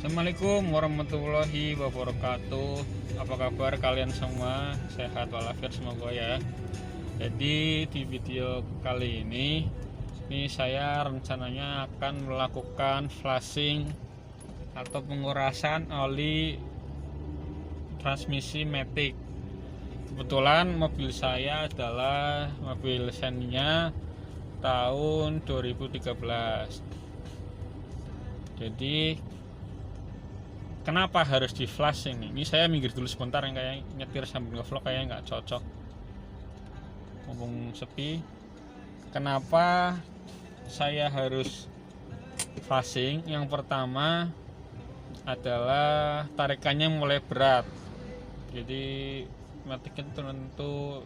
Assalamualaikum warahmatullahi wabarakatuh. Apa kabar kalian semua? Sehat walafiat semoga ya. Jadi di video kali ini saya rencananya akan melakukan flashing atau pengurasan oli transmisi Matic. Kebetulan mobil saya adalah mobil Xenia tahun 2013. Jadi kenapa harus di flash ini saya minggir dulu sebentar, yang kayak nyetir sambil ngevlog kayaknya nggak cocok, mumpung sepi. Kenapa saya harus flashing? Yang pertama adalah tarikannya mulai berat, jadi Matic itu tentu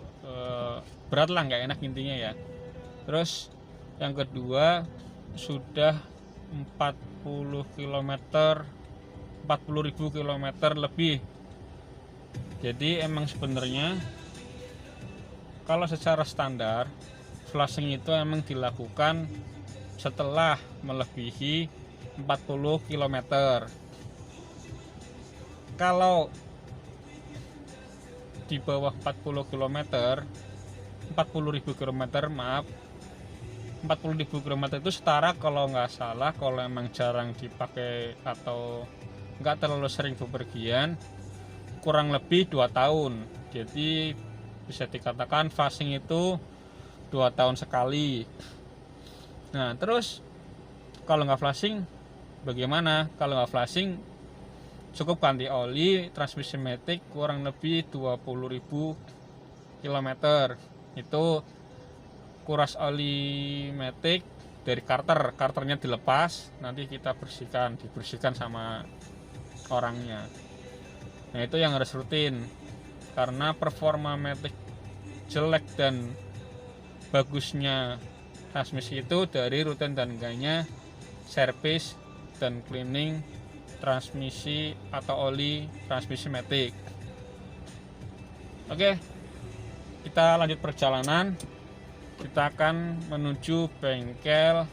berat lah, nggak enak intinya ya. Terus yang kedua, sudah 40.000 km lebih. Jadi emang sebenarnya kalau secara standar flashing itu emang dilakukan setelah melebihi 40 km. Kalau di bawah 40 km, 40.000 km, maaf, 40.000 km itu setara kalau nggak salah, kalau emang jarang dipakai atau nggak terlalu sering bepergian, kurang lebih 2 tahun. Jadi bisa dikatakan flashing itu 2 tahun sekali. Nah terus kalau nggak flashing bagaimana? Kalau nggak flashing cukup ganti oli transmisi Matic kurang lebih 20.000 km. Itu kuras oli Matic dari karternya dilepas, nanti kita dibersihkan sama orangnya. Nah itu yang harus rutin, karena performa Matic jelek dan bagusnya transmisi itu dari rutin dan enggaknya servis dan cleaning transmisi atau oli transmisi Matic. Oke, kita lanjut perjalanan. Kita akan menuju bengkel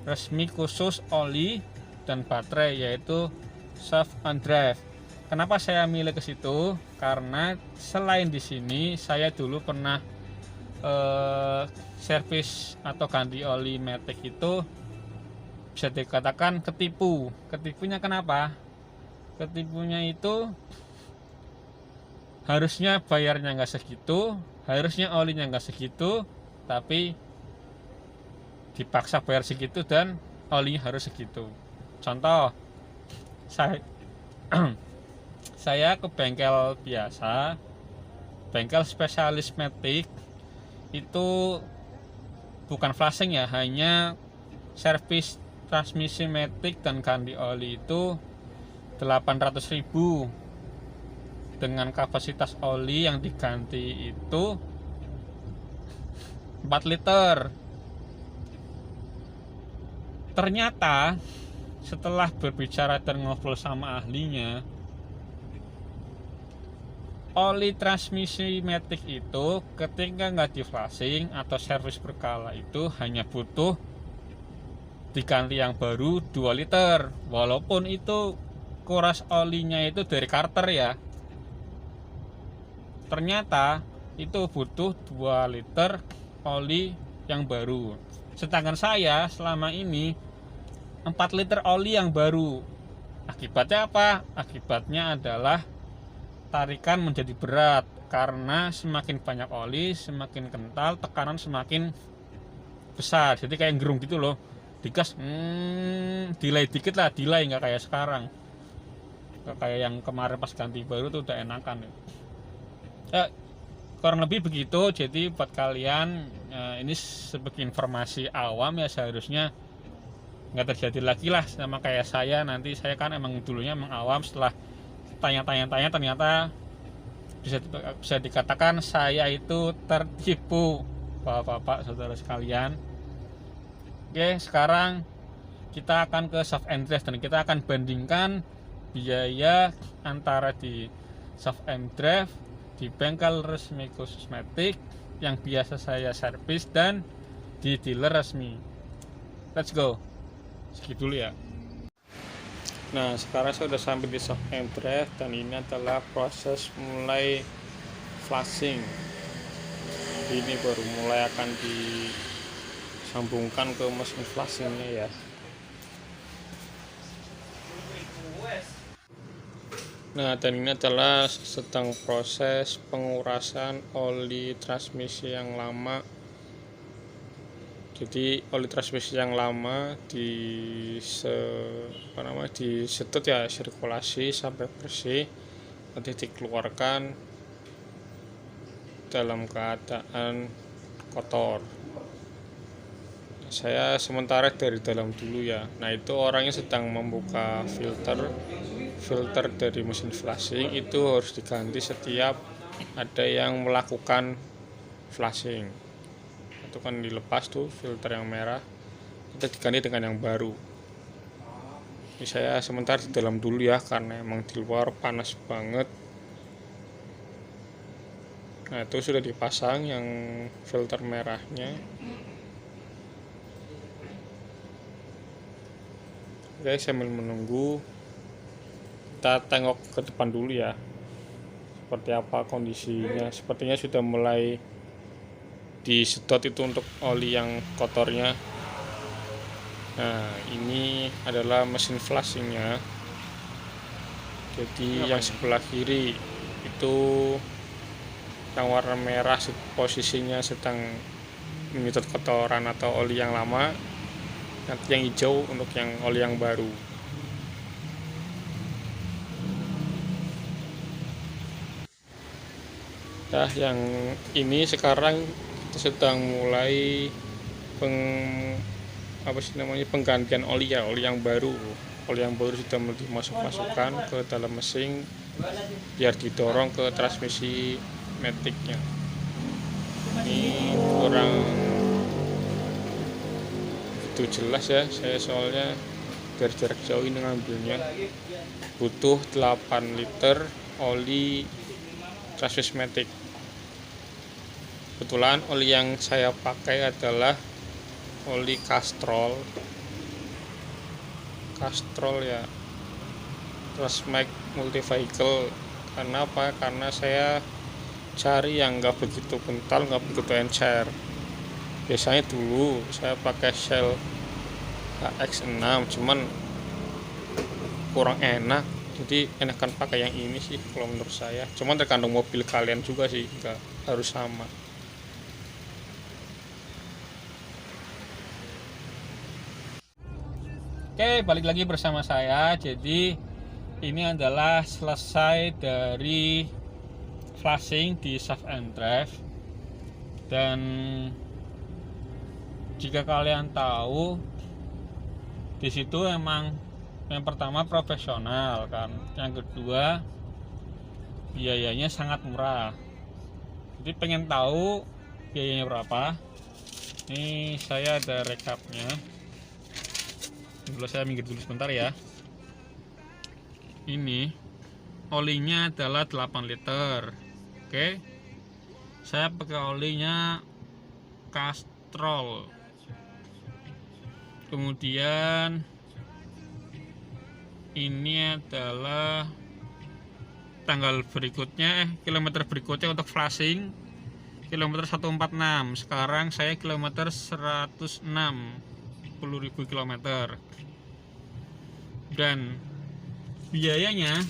resmi khusus oli dan baterai, yaitu Shaft and Drive. Kenapa saya milih ke situ? Karena selain di sini saya dulu pernah servis atau ganti oli Matic itu bisa dikatakan ketipu. Ketipunya kenapa? Ketipunya itu harusnya bayarnya nggak segitu, harusnya olinya nggak segitu, tapi dipaksa bayar segitu dan olinya harus segitu. Contoh, saya ke bengkel biasa, bengkel spesialis Matic, itu bukan flashing ya, hanya servis transmisi Matic dan ganti oli itu 800.000 dengan kapasitas oli yang diganti itu 4 liter. Ternyata setelah berbicara dan ngobrol sama ahlinya, oli transmisi Matic itu ketika nggak di flashing atau servis berkala itu hanya butuh diganti yang baru 2 liter, walaupun itu kuras olinya itu dari karter ya. Ternyata itu butuh 2 liter oli yang baru. Sedangkan saya selama ini 4 liter oli yang baru. Akibatnya apa? Akibatnya adalah tarikan menjadi berat, karena semakin banyak oli, semakin kental, tekanan semakin besar. Jadi kayak gerung gitu loh. Digas delay dikit lah, delay, nggak kayak sekarang. Nggak kayak yang kemarin pas ganti baru tuh udah enakan. Kurang lebih begitu. Jadi buat kalian, ini sebagai informasi awam ya, seharusnya nggak terjadi lagi lah sama kayak saya. Nanti saya kan emang dulunya emang awam, setelah tanya-tanya ternyata bisa dikatakan saya itu tertipu, bapak-bapak saudara sekalian. Oke, sekarang kita akan ke Shaft and Drive dan kita akan bandingkan biaya antara di Shaft and Drive di bengkel resmi khusus Matic yang biasa saya servis dan di dealer resmi. Let's go. Segitu dulu ya. Nah, sekarang saya sudah sampai di soft and drive dan ini adalah proses mulai flashing. Ini baru mulai akan disambungkan ke mesin flashingnya ya. Nah, dan ini adalah sedang proses pengurasan oli transmisi yang lama. Jadi oli transmisi yang lama disedot ya, sirkulasi sampai bersih, nanti dikeluarkan dalam keadaan kotor. Saya sementara dari dalam dulu ya. Nah, itu orangnya sedang membuka filter dari mesin flashing, itu harus diganti setiap ada yang melakukan flashing. Itu kan dilepas tuh filter yang merah, kita diganti dengan yang baru. Ini saya sementara di dalam dulu ya, karena emang di luar panas banget. Nah, itu sudah dipasang yang filter merahnya. Oke, sambil menunggu kita tengok ke depan dulu ya, seperti apa kondisinya. Sepertinya sudah mulai disedot itu untuk oli yang kotornya. Nah, ini adalah mesin flashingnya. Jadi yang sebelah kiri itu yang warna merah posisinya sedang menyedot kotoran atau oli yang lama. Nanti yang hijau untuk yang oli yang baru. Nah, yang ini sekarang sedang mulai penggantian oli ya, oli yang baru sudah dimasukkan ke dalam mesin biar didorong ke transmisi maticnya. Ini kurang itu jelas ya, saya soalnya dari jarak jauh ini ngambilnya. Butuh 8 liter oli transmisi matic. Kebetulan oli yang saya pakai adalah oli Castrol ya, Transmax Multi Vehicle. Karena apa? Karena saya cari yang nggak begitu kental, nggak begitu encer. Biasanya dulu saya pakai Shell HX6, cuman kurang enak, jadi enakan pakai yang ini sih kalau menurut saya. Cuman tergantung mobil kalian juga sih, nggak harus sama. Oke, balik lagi bersama saya. Jadi ini adalah selesai dari flashing di soft and drive. Dan jika kalian tahu, di situ emang yang pertama profesional kan, yang kedua biayanya sangat murah. Jadi pengen tahu biayanya berapa? Ini saya ada rekapnya. Dulu saya minggir dulu sebentar ya. Ini olinya adalah 8 liter. Oke. Saya pakai olinya Castrol. Kemudian ini adalah kilometer berikutnya untuk flashing kilometer 146. Sekarang saya kilometer 106, 10.000 kilometer. Dan biayanya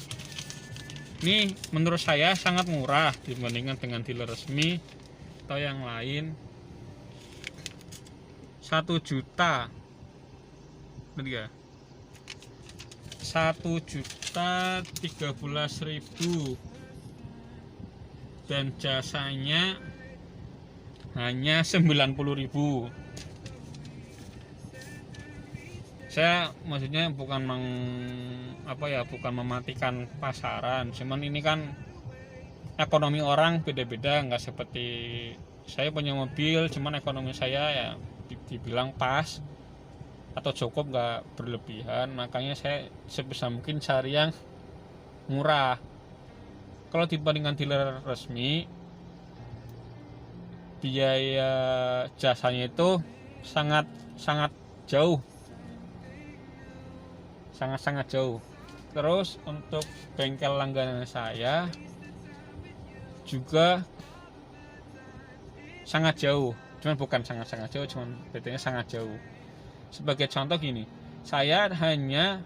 ini menurut saya sangat murah dibandingkan dengan dealer resmi atau yang lain. 1 juta 1.013.000 dan jasanya hanya 90.000. Saya maksudnya bukan bukan mematikan pasaran, cuman ini kan ekonomi orang beda-beda, nggak seperti saya punya mobil, cuman ekonomi saya ya dibilang pas atau cukup, nggak berlebihan, makanya saya sebisa mungkin cari yang murah. Kalau dibandingkan dealer resmi, biaya jasanya itu sangat jauh, sangat jauh. Terus untuk bengkel langganan saya juga sangat jauh, cuman bukan sangat-sangat jauh, cuman bedanya sangat jauh. Sebagai contoh gini, saya hanya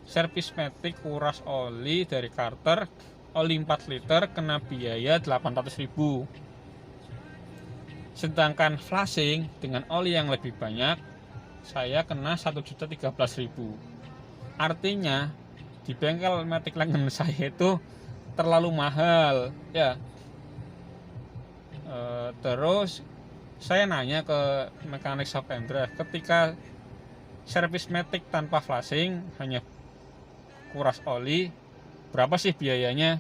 servis metik kuras oli dari Carter, oli 4 liter kena biaya 800.000. Sedangkan flashing dengan oli yang lebih banyak saya kena 1.013.000. Artinya di bengkel metik langganan saya itu terlalu mahal ya. Terus saya nanya ke mekanik shop and drive, ketika servis metik tanpa flashing hanya kuras oli berapa sih biayanya?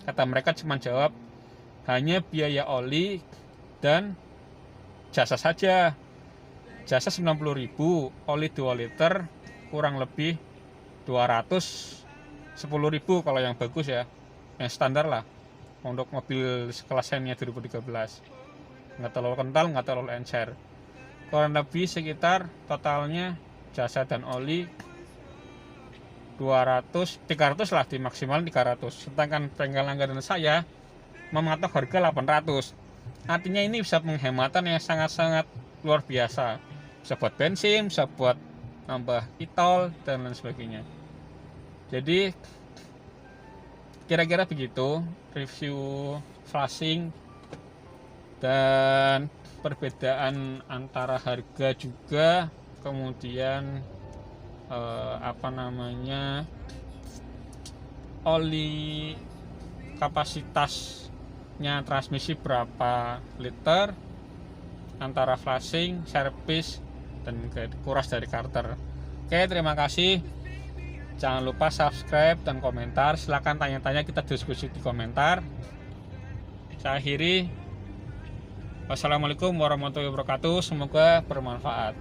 Kata mereka cuma jawab hanya biaya oli dan jasa saja. Jasa 90.000, oli 2 liter kurang lebih 210.000 kalau yang bagus ya, yang standar lah untuk mobil sekelas Xenia 2013. Nggak terlalu kental, nggak terlalu encer. Kurang lebih sekitar totalnya jasa dan oli 300 lah, di maksimal 300. Sedangkan bengkel langganan saya mematok harga 800. Artinya ini bisa penghematan yang sangat-sangat luar biasa. Bisa buat bensin, bisa buat nambah e-tol dan lain sebagainya. Jadi kira-kira begitu review flashing dan perbedaan antara harga juga, kemudian oli kapasitasnya transmisi berapa liter antara flashing, servis, dan kuras dari Carter. Oke, terima kasih. Jangan lupa subscribe dan komentar. Silahkan tanya-tanya, kita diskusi di komentar. Saya akhiri. Wassalamualaikum warahmatullahi wabarakatuh. Semoga bermanfaat.